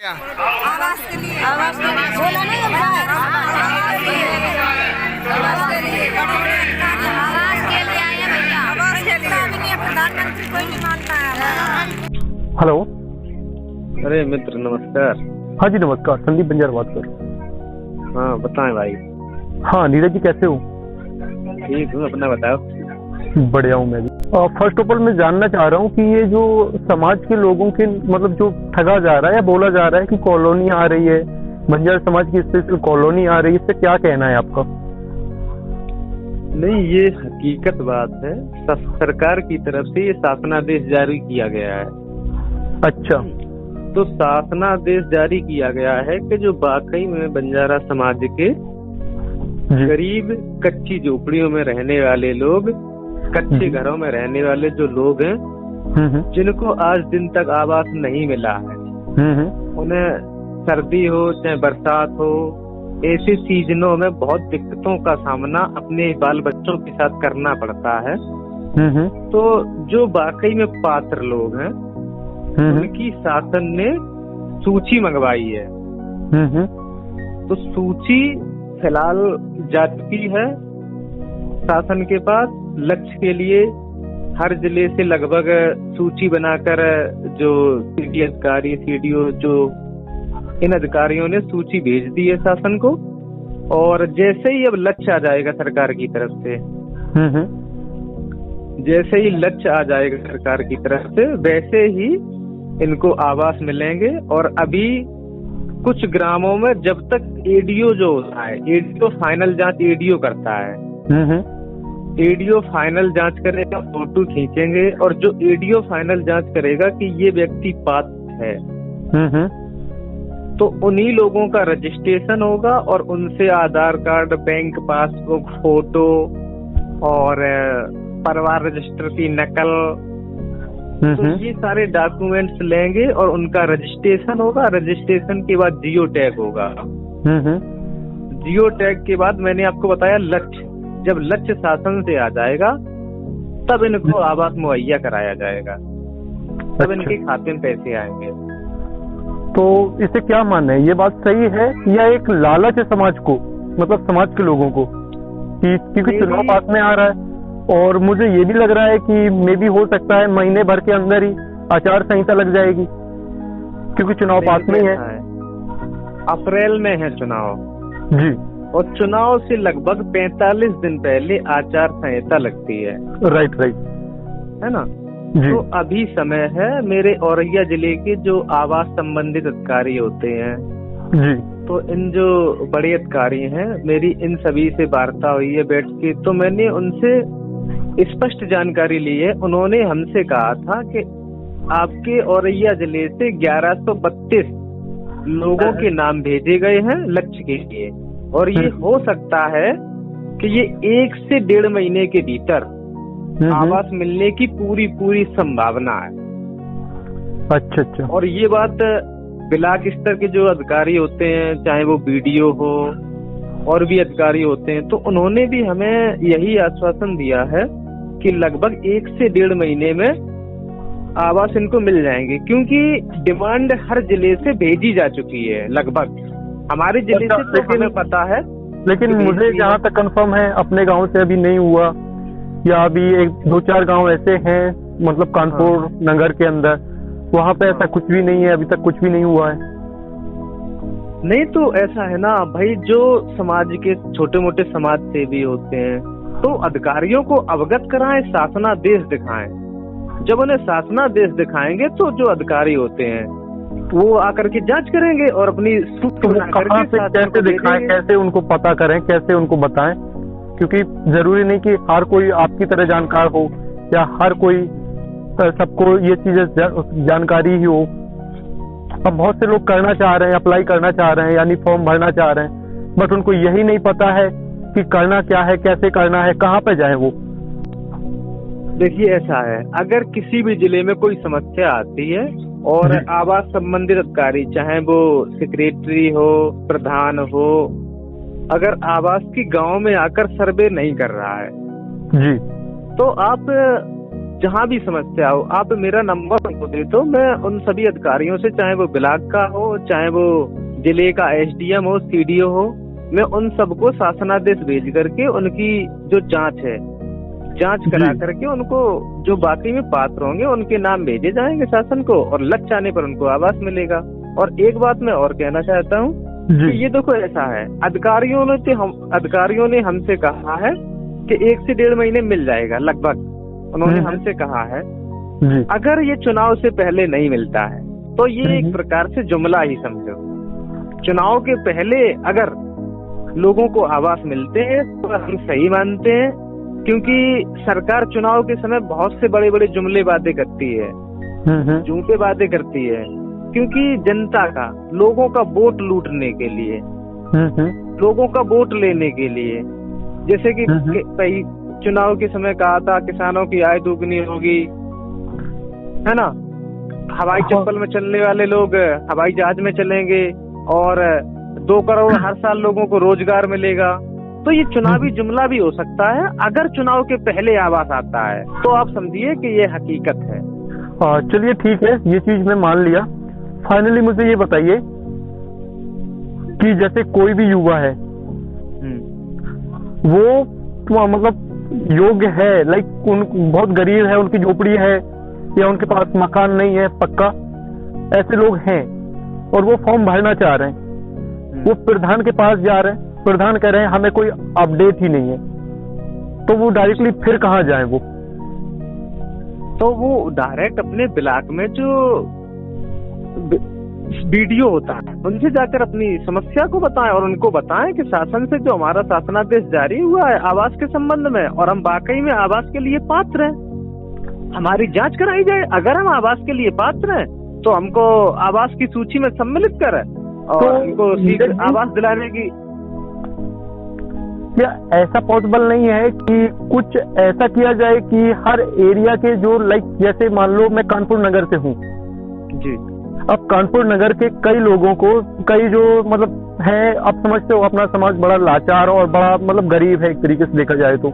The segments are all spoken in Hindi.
आवाज के लिए बोला नहीं भाई, आवाज के लिए आए हैं भैया, आवाज के लिए अभी नहीं, प्रधानमंत्री कोई नहीं मानता है। हेलो। अरे मित्र नमस्कार। हाँ जी नमस्कार, संदीप बंजार बात कर। हाँ बताएं भाई। हाँ नीरज जी कैसे हो? ठीक हूँ, अपना बताओ। बढ़िया हूँ मैं भी। फर्स्ट ऑफ ऑल मैं जानना चाह रहा हूँ कि ये जो समाज के लोगों के मतलब जो ठगा जा रहा है या बोला जा रहा है कि कॉलोनी आ रही है, बंजार समाज की स्पेशल कॉलोनी आ रही है, इससे क्या कहना है आपका? नहीं, ये हकीकत बात है। सरकार की तरफ से ये शासनादेश जारी किया गया है। अच्छा। तो शासनादेश जारी किया गया है कि जो वाकई में बंजारा समाज के गरीब कच्ची झोपड़ियों में रहने वाले लोग, कच्चे घरों में रहने वाले जो लोग हैं, जिनको आज दिन तक आवास नहीं मिला है, उन्हें सर्दी हो चाहे बरसात हो, ऐसे सीजनों में बहुत दिक्कतों का सामना अपने बाल बच्चों के साथ करना पड़ता है। तो जो वाकई में पात्र लोग हैं, उनकी शासन ने सूची मंगवाई है। तो सूची फिलहाल जा चुकी है शासन के पास। लक्ष्य के लिए हर जिले से लगभग सूची बनाकर जो सिटी अधिकारी, सीडीओ, जो इन अधिकारियों ने सूची भेज दी है शासन को। और जैसे ही अब लक्ष्य आ जाएगा सरकार की तरफ से, जैसे ही लक्ष्य आ जाएगा सरकार की तरफ से, वैसे ही इनको आवास मिलेंगे। और अभी कुछ ग्रामों में जब तक एडीओ जो होता है, एडीओ फाइनल जांच एडीओ करता है, एडीओ फाइनल जांच करेगा, फोटो खींचेंगे, और जो एडीओ फाइनल जांच करेगा कि ये व्यक्ति पात्र है, तो उन्हीं लोगों का रजिस्ट्रेशन होगा और उनसे आधार कार्ड, बैंक पासबुक, फोटो और परिवार रजिस्टर की नकल, तो ये सारे डॉक्यूमेंट्स लेंगे और उनका रजिस्ट्रेशन होगा। रजिस्ट्रेशन के बाद जियो टैग होगा। जियो टैग के बाद मैंने आपको बताया लक्ष्य, जब लक्ष्य शासन से आ जाएगा तब इनको आवास मुहैया कराया जाएगा, तब इनके खाते में पैसे आएंगे। तो इसे क्या मानना है, ये बात सही है या एक लालच है समाज को, मतलब समाज के लोगों को, कि क्योंकि चुनाव पास में आ रहा है और मुझे ये भी लग रहा है कि मे भी हो सकता है महीने भर के अंदर ही आचार संहिता लग जाएगी, क्योंकि चुनाव पास में है। अप्रैल में है चुनाव जी, और चुनाव से लगभग 45 दिन पहले आचार संहिता लगती है। राइट, है ना जी। तो अभी समय है। मेरे औरैया जिले के जो आवास संबंधित अधिकारी होते हैं जी, तो इन जो बड़े अधिकारी हैं, मेरी इन सभी से वार्ता हुई है बैठ के। तो मैंने उनसे स्पष्ट जानकारी ली है। उन्होंने हमसे कहा था कि आपके औरैया जिले से 1132 लोगों के नाम भेजे गए हैं लक्ष्य के लिए, और ये हो सकता है कि ये 1 से 1.5 महीने के भीतर आवास मिलने की पूरी संभावना है। अच्छा। और ये बात ब्लॉक स्तर के जो अधिकारी होते हैं, चाहे वो बीडीओ हो और भी अधिकारी होते हैं, तो उन्होंने भी हमें यही आश्वासन दिया है कि लगभग 1 से 1.5 महीने में आवास इनको मिल जाएंगे, क्योंकि डिमांड हर जिले से भेजी जा चुकी है। लगभग हमारे जिले से तो हमें पता है, लेकिन मुझे जहाँ तक कंफर्म है अपने गांव से अभी नहीं हुआ, या अभी 1-2-4 गांव ऐसे हैं, मतलब कानपुर नगर के अंदर, वहाँ पे ऐसा कुछ भी नहीं है, अभी तक कुछ भी नहीं हुआ है। नहीं तो ऐसा है ना भाई, जो समाज के छोटे मोटे समाज सेवी होते हैं, तो अधिकारियों को अवगत कराएं, शासनादेश दिखाएं। जब उन्हें शासनादेश दिखाएंगे तो जो अधिकारी होते हैं वो आकर के जांच करेंगे और अपनी कैसे दिखाएं, कैसे उनको पता करें, कैसे उनको बताएं, क्योंकि जरूरी नहीं कि हर कोई आपकी तरह जानकार हो या हर कोई सबको ये चीजें जानकारी ही हो। अब बहुत से लोग करना चाह रहे हैं, अप्लाई करना चाह रहे हैं, यानी फॉर्म भरना चाह रहे हैं, बट उनको यही नहीं पता है कि करना क्या है, कैसे करना है, कहाँ पे जाए वो। देखिए ऐसा है, अगर किसी भी जिले में कोई समस्या आती है और आवास संबंधित अधिकारी, चाहे वो सेक्रेटरी हो, प्रधान हो, अगर आवास की गांव में आकर सर्वे नहीं कर रहा है जी, तो आप जहाँ भी समस्या हो आप मेरा नंबर उनको दे दो, मैं उन सभी अधिकारियों से, चाहे वो ब्लॉक का हो, चाहे वो जिले का एसडीएम हो, सीडीओ हो, मैं उन सबको शासनादेश भेज करके उनकी जो जांच करा करके उनको जो बाकी में पात्र होंगे उनके नाम भेजे जाएंगे शासन को, और लग जाने पर उनको आवास मिलेगा। और एक बात मैं और कहना चाहता हूँ कि ये देखो ऐसा है, अधिकारियों ने हमसे कहा है कि 1 से 1.5 महीने मिल जाएगा लगभग, उन्होंने हमसे कहा है। अगर ये चुनाव से पहले नहीं मिलता है तो ये एक प्रकार से जुमला ही समझो। चुनाव के पहले अगर लोगों को आवास मिलते हैं तो हम सही मानते हैं, क्योंकि सरकार चुनाव के समय बहुत से बड़े बड़े जुमले वादे करती है, झूठे वादे करती है, क्योंकि जनता का, लोगों का वोट लूटने के लिए, लोगों का वोट लेने के लिए। जैसे कि कई चुनाव के समय कहा था किसानों की आय दोगुनी होगी, है ना, हवाई चप्पल में चलने वाले लोग हवाई जहाज में चलेंगे, और 2 करोड़ हर साल लोगों को रोजगार मिलेगा। तो ये चुनावी जुमला भी हो सकता है। अगर चुनाव के पहले आवास आता है तो आप समझिए कि ये हकीकत है। चलिए ठीक है, ये चीज मैं मान लिया। फाइनली मुझे ये बताइए कि जैसे कोई भी युवा है वो तो मतलब योग्य है, लाइक उन बहुत गरीब है, उनकी झोपड़ी है या उनके पास मकान नहीं है पक्का, ऐसे लोग हैं और वो फॉर्म भरना चाह रहे हैं, वो प्रधान के पास जा रहे हैं, प्रधान कह रहे हैं हमें कोई अपडेट ही नहीं है, तो वो डायरेक्टली फिर कहाँ जाए? वो डायरेक्ट अपने ब्लॉक में जो वीडियो होता है उनसे जाकर अपनी समस्या को बताएं, और उनको बताएं कि शासन से जो हमारा शासनादेश जारी हुआ है आवास के संबंध में, और हम वाकई में आवास के लिए पात्र हैं, हमारी जांच कराई जाए। अगर हम आवास के लिए पात्र हैं तो हमको आवास की सूची में सम्मिलित करें और तो हमको शीघ्र आवास दिलाने की। क्या ऐसा पॉसिबल नहीं है कि कुछ ऐसा किया जाए कि हर एरिया के जो लाइक, जैसे मान लो मैं कानपुर नगर से हूँ जी, अब कानपुर नगर के कई लोगों को, कई जो मतलब है, आप समझते हो अपना समाज बड़ा लाचार और बड़ा मतलब गरीब है एक तरीके से देखा जाए तो,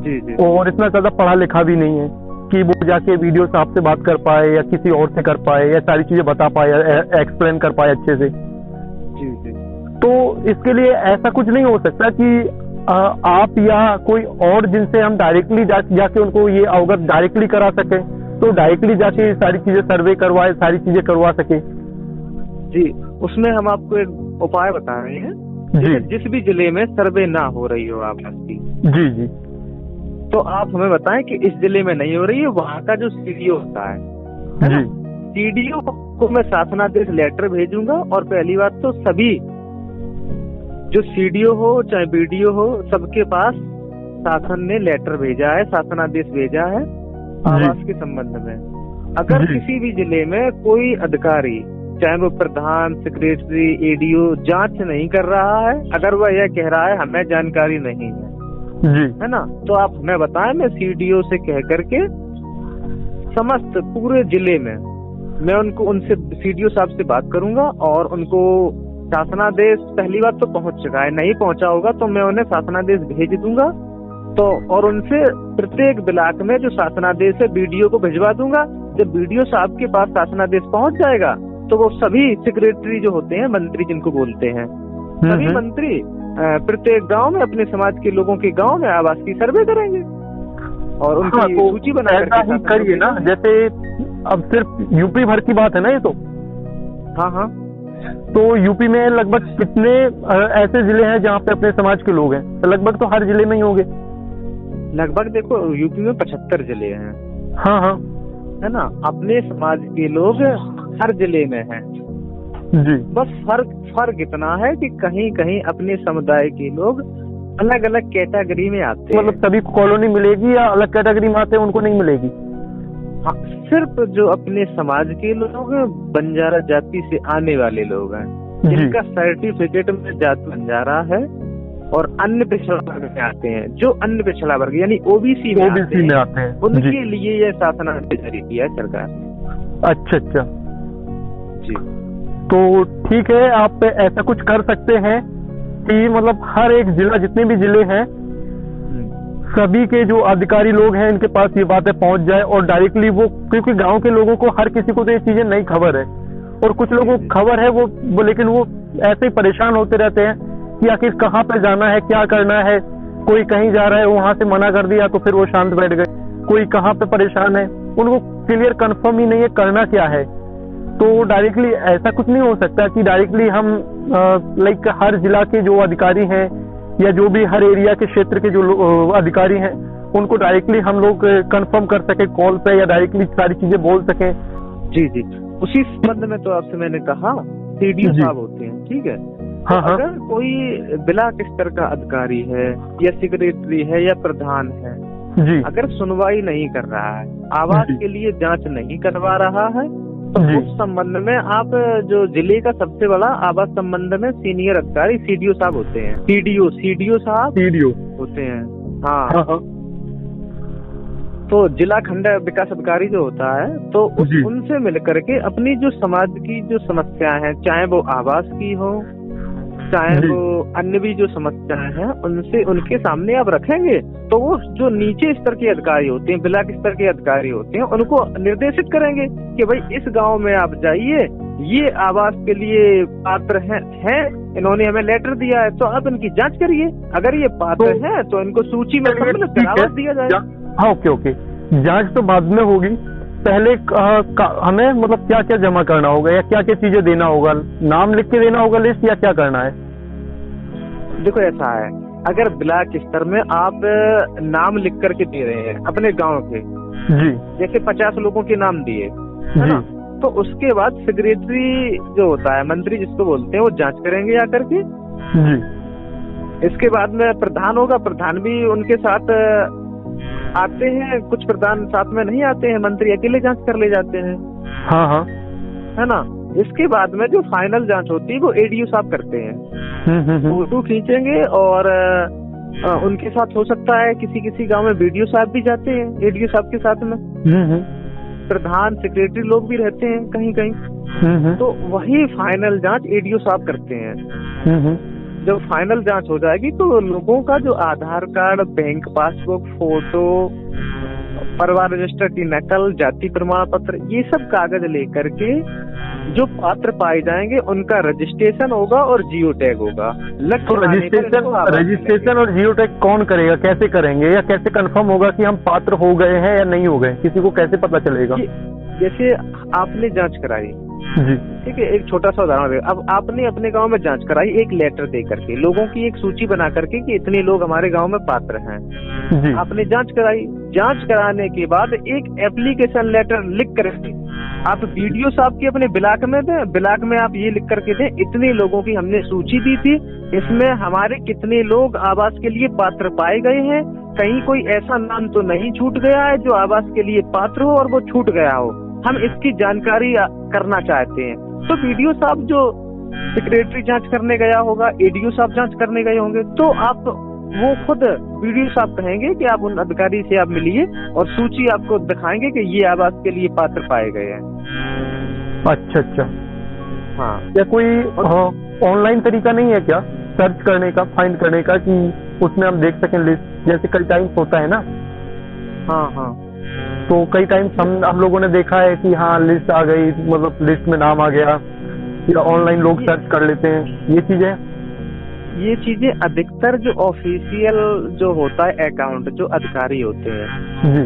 जी जी, और इतना ज्यादा पढ़ा लिखा भी नहीं है कि वो जाके वीडियो से आपसे बात कर पाए या किसी और से कर पाए या सारी चीजें बता पाए या एक्सप्लेन कर पाए अच्छे से। जी जी। तो इसके लिए ऐसा कुछ नहीं हो सकता कि आप या कोई और जिनसे हम डायरेक्टली जाके उनको ये अवगत डायरेक्टली करा सके, तो डायरेक्टली जाके सारी चीजें सर्वे करवाए, सारी चीजें करवा सके? जी, उसमें हम आपको एक उपाय बता रहे हैं जी। जिस भी जिले में सर्वे ना हो रही हो आवास की, जी जी, तो आप हमें बताएं कि इस जिले में नहीं हो रही है, वहाँ का जो सीडीओ होता है जी, सीडीओ को मैं शासनादेश लेटर भेजूंगा, और पहली बात तो सभी जो सीडीओ हो चाहे बीडीओ हो सबके पास शासन ने लेटर भेजा है, शासनादेश भेजा है आवास के संबंध में। अगर किसी भी जिले में कोई अधिकारी, चाहे वो प्रधान, सेक्रेटरी, एडीओ, जांच नहीं कर रहा है, अगर वह यह कह रहा है हमें जानकारी नहीं है, है ना, तो आप हमें बताएं, मैं सीडीओ से कह करके समस्त पूरे जिले में मैं उनसे सीडीओ साहब से बात करूंगा, और उनको शासनादेश पहली बात तो पहुंच चुका है, नहीं पहुंचा होगा तो मैं उन्हें शासनादेश भेज दूंगा, तो और उनसे प्रत्येक ब्लॉक में जो शासनादेश है बीडीओ को भिजवा दूंगा। जब बीडीओ साहब के पास शासनादेश पहुंच जाएगा तो वो सभी सेक्रेटरी जो होते हैं, मंत्री जिनको बोलते हैं, सभी मंत्री प्रत्येक गांव में अपने समाज के लोगों के गांव में आवास की सर्वे करेंगे और उनकी सूची बना करके करिए ना। जैसे अब सिर्फ यूपी भर की बात है ना ये तो? हाँ, तो यूपी में लगभग कितने ऐसे जिले हैं जहाँ पे अपने समाज के लोग हैं? तो लगभग तो हर जिले में ही होंगे। लगभग देखो यूपी में 75 जिले हैं। हाँ, है ना, अपने समाज के लोग हर जिले में हैं जी। बस फर्क इतना है कि कहीं कहीं अपने समुदाय के लोग अलग अलग कैटेगरी में आते हैं। मतलब सभी को कॉलोनी मिलेगी या अलग कैटेगरी में आते हैं उनको नहीं मिलेगी? हाँ, सिर्फ जो अपने समाज के लोग बंजारा जाति से आने वाले लोग हैं, जिनका सर्टिफिकेट में जाति बंजारा है, और अन्य पिछड़ा वर्ग में आते हैं, जो अन्य पिछड़ा वर्ग यानी ओबीसी में आते हैं, उनके लिए यह शासनादेश जारी किया है सरकार ने। अच्छा जी, तो ठीक है, आप ऐसा कुछ कर सकते हैं कि मतलब हर एक जिला, जितने भी जिले हैं, सभी के जो अधिकारी लोग हैं इनके पास ये बातें पहुंच जाए और डायरेक्टली वो, क्योंकि गांव के लोगों को हर किसी को तो ये चीजें नहीं खबर है, और कुछ लोगों को खबर है वो लेकिन वो ऐसे ही परेशान होते रहते हैं कि आखिर कहाँ पे जाना है, क्या करना है। कोई कहीं जा रहा है, वहां से मना कर दिया तो फिर वो शांत बैठ गए। कोई कहाँ पे परेशान है, उनको क्लियर कंफर्म ही नहीं है करना क्या है। तो डायरेक्टली ऐसा कुछ नहीं हो सकता कि डायरेक्टली हम लाइक हर जिला के जो अधिकारी हैं या जो भी हर एरिया के क्षेत्र के जो अधिकारी हैं उनको डायरेक्टली हम लोग कंफर्म कर सके कॉल पे, या डायरेक्टली सारी चीजें बोल सकें। जी जी, उसी संबंध में तो आपसे मैंने कहा सीडीओ साहब होते हैं, ठीक है। हाँ, तो अगर कोई ब्लॉक स्तर का अधिकारी है या सेक्रेटरी है या प्रधान है जी, अगर सुनवाई नहीं कर रहा है, आवास के लिए जांच नहीं करवा रहा है, तो जी। उस संबंध में आप जो जिले का सबसे बड़ा आवास संबंध में सीनियर अधिकारी सीडीओ साहब होते हैं, सीडीओ साहब होते हैं। हाँ, तो जिला खंड विकास अधिकारी जो होता है तो उनसे मिलकर के अपनी जो समाज की जो समस्याएं हैं, चाहे वो आवास की हो चाहे वो अन्य भी जो समस्याएं हैं, उनसे उनके सामने आप रखेंगे तो वो जो नीचे स्तर के अधिकारी होते हैं, ब्लॉक स्तर के अधिकारी होते हैं, उनको निर्देशित करेंगे कि भाई इस गांव में आप जाइए, ये आवास के लिए पात्र हैं, इन्होंने हमें लेटर दिया है, तो आप इनकी जांच करिए। अगर ये पात्र हैं तो इनको सूची में सम्मिलित कर आवास दिया जाए। हाँ, ओके। जांच तो बाद में होगी, पहले हमें मतलब क्या क्या जमा करना होगा या क्या क्या चीजें देना होगा? नाम लिख के देना होगा लिस्ट, या क्या करना है? देखो ऐसा है, अगर ब्लॉक स्तर में आप नाम लिख करके दे रहे हैं अपने गांव के जी, जैसे 50 लोगों के नाम दिए, है ना, तो उसके बाद सेक्रेटरी जो होता है, मंत्री जिसको बोलते हैं, वो जांच करेंगे आकर के जी। इसके बाद में प्रधान होगा, प्रधान भी उनके साथ आते हैं, कुछ प्रधान साथ में नहीं आते हैं, मंत्री अकेले जांच कर ले जाते हैं। हाँ, है ना। इसके बाद में जो फाइनल जांच होती है वो एडीओ साहब करते हैं, फोटो खींचेंगे और उनके साथ हो सकता है किसी गांव में बीडीओ साहब भी जाते हैं एडीओ साहब के साथ में, प्रधान सेक्रेटरी लोग भी रहते हैं कहीं कहीं, तो वही फाइनल जांच एडीओ साहब करते हैं। जब फाइनल जांच हो जाएगी तो लोगों का जो आधार कार्ड, बैंक पासबुक, फोटो, परिवार रजिस्टर की नकल, जाति प्रमाण पत्र, ये सब कागज लेकर के जो पात्र पाए जाएंगे उनका रजिस्ट्रेशन होगा और जियो टैग होगा। तो रजिस्ट्रेशन और जियो टैग कौन करेगा, कैसे करेंगे, या कैसे कंफर्म होगा कि हम पात्र हो गए हैं या नहीं हो गए? किसी को कैसे पता चलेगा? जैसे आपने जांच कराई जी, ठीक है, एक छोटा सा उदाहरण। अब आपने अपने गांव में जांच कराई, एक लेटर दे करके, लोगों की एक सूची बना करके कि इतने लोग हमारे गांव में पात्र हैं जी। आपने जांच कराई, जांच कराने के बाद एक एप्लीकेशन लेटर लिख करके आप बीडीओ साहब की अपने ब्लॉक में दें, ब्लॉक में आप ये लिख करके दें, इतने लोगों की हमने सूची दी थी, इसमें हमारे कितने लोग आवास के लिए पात्र पाए गए हैं, कहीं कोई ऐसा नाम तो नहीं छूट गया है जो आवास के लिए पात्र हो और वो छूट गया हो, हम इसकी जानकारी करना चाहते हैं। तो बीडीओ साहब जो सेक्रेटरी जांच करने गया होगा, एडीओ साहब जांच करने गए होंगे, तो आप वो खुद बीडीओ साहब कहेंगे कि आप उन अधिकारी से आप मिलिए और सूची आपको दिखाएंगे कि ये आवास के लिए पात्र पाए गए हैं। अच्छा। हाँ, या कोई ऑनलाइन तरीका नहीं है क्या सर्च करने का, फाइंड करने का, कि उसमें हम देख सकें लिस्ट, जैसे कई टाइम होता है ना? हाँ, तो कई टाइम हम लोगों ने देखा है कि हाँ लिस्ट आ गई, मतलब लिस्ट में नाम आ गया, या ऑनलाइन लोग सर्च कर लेते हैं, ये चीजें अधिकतर जो ऑफिशियल जो होता है अकाउंट, जो अधिकारी होते हैं जी,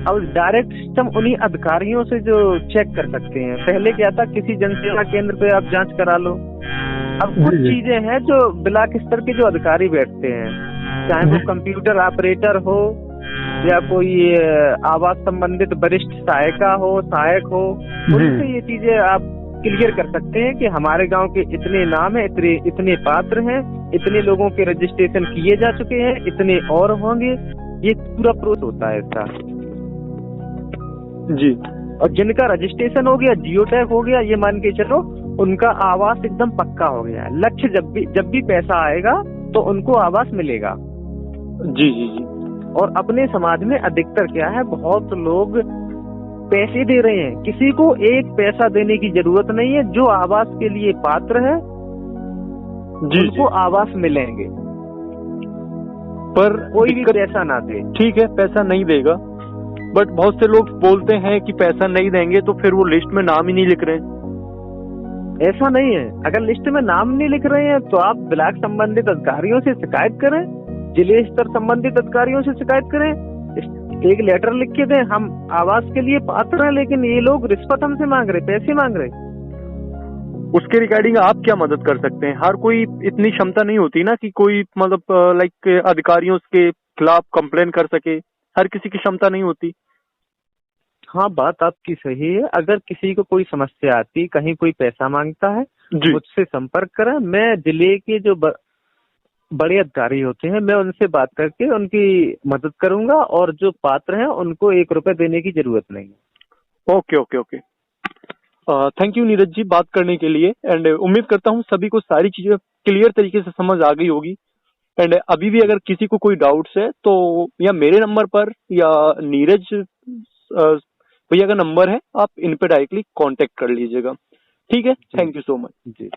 अब डायरेक्ट सिस्टम उन्हीं अधिकारियों से जो चेक कर सकते हैं। पहले क्या था, किसी जनसेवा केंद्र पे आप जांच करा लो। अब कुछ चीजें हैं जो ब्लॉक स्तर के जो अधिकारी बैठते हैं, चाहे वो कंप्यूटर ऑपरेटर हो या कोई आवास संबंधित वरिष्ठ सहायक हो, उनसे ये चीजें आप क्लियर कर सकते हैं कि हमारे गांव के इतने नाम है, इतने पात्र हैं, इतने लोगों के रजिस्ट्रेशन किए जा चुके हैं, इतने और होंगे। ये पूरा प्रोसेस होता है इसका जी। और जिनका रजिस्ट्रेशन हो गया, जियो टैग हो गया, ये मान के चलो उनका आवास एकदम पक्का हो गया है। लक्ष्य जब भी पैसा आएगा तो उनको आवास मिलेगा जी। और अपने समाज में अधिकतर क्या है, बहुत लोग पैसे दे रहे हैं, किसी को एक पैसा देने की जरूरत नहीं है। जो आवास के लिए पात्र है उनको आवास मिलेंगे। पर कोई भी पैसा ना दे। ठीक है, पैसा नहीं देगा, बट बहुत से लोग बोलते हैं कि पैसा नहीं देंगे तो फिर वो लिस्ट में नाम ही नहीं लिख रहे हैं। ऐसा नहीं है, अगर लिस्ट में नाम नहीं लिख रहे हैं तो आप ब्लॉक संबंधित अधिकारियों से शिकायत करें, जिले स्तर संबंधित अधिकारियों से शिकायत करें, एक लेटर लिख के दें, हम आवास के लिए पात्र हैं लेकिन ये लोग रिश्वत हमसे मांग रहे, पैसे मांग रहे। उसके रिगार्डिंग आप क्या मदद कर सकते हैं? हर कोई इतनी क्षमता नहीं होती ना कि कोई मतलब लाइक अधिकारियों के खिलाफ कंप्लेन कर सके, हर किसी की क्षमता नहीं होती। हाँ, बात आपकी सही है। अगर किसी को कोई समस्या आती, कहीं कोई पैसा मांगता है, मुझसे संपर्क करें। मैं जिले के जो बड़े अधिकारी होते हैं, मैं उनसे बात करके उनकी मदद करूंगा, और जो पात्र हैं उनको 1 रुपए देने की जरूरत नहीं है। Okay okay okay, thank you Neeraj ji बात करने के लिए। एंड उम्मीद करता हूँ सभी को सारी चीजें क्लियर तरीके से समझ आ गई होगी। एंड अभी भी अगर किसी को कोई डाउट्स है तो या मेरे नंबर पर या नीरज भैया का नंबर है, आप इन पे डायरेक्टली कांटेक्ट कर लीजिएगा। ठीक है, thank you so much ji.